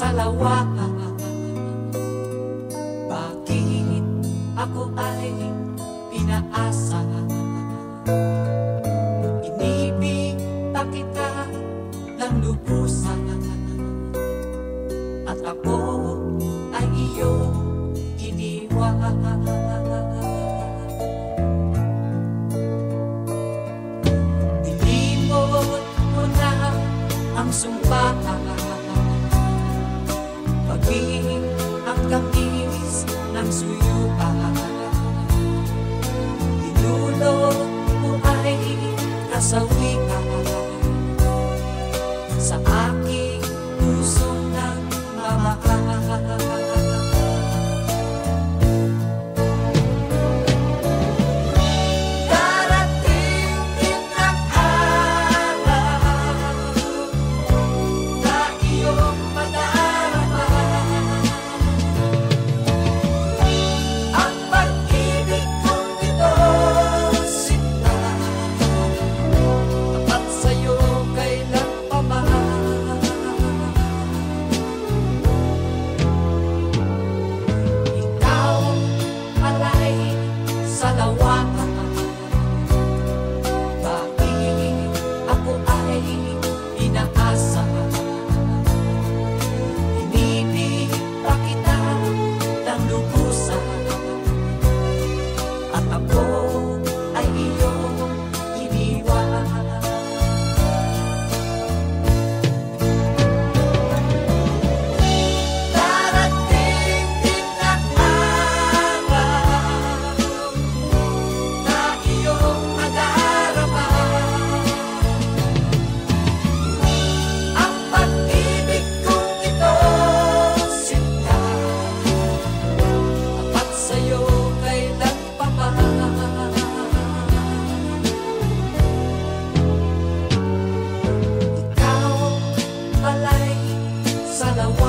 salawa. Bakit ako ay pinaasa? Inibig pa kita ng lubusan, at ako ay iyong iniwan. Nilimot mo na ang sumpa, maging ang tamis ng suyuan. Inulog mo ay kasawian sa aking pusong nagmamahal. Darating din ang araw na iyong madarama ang pag-ibig kong ito, sinta, tapat sa'yo kailan pa man. Ikaw pala'y salawa. Bakit ako ay pinaasa? Inibig pa kita ng lubusan, at ako ay iyong iniwan. Darating din ang araw na iyong madarama ang pag-ibig kong ito, sinta, tapat sa'yo kailan pa man. Ikaw pala'y salawa.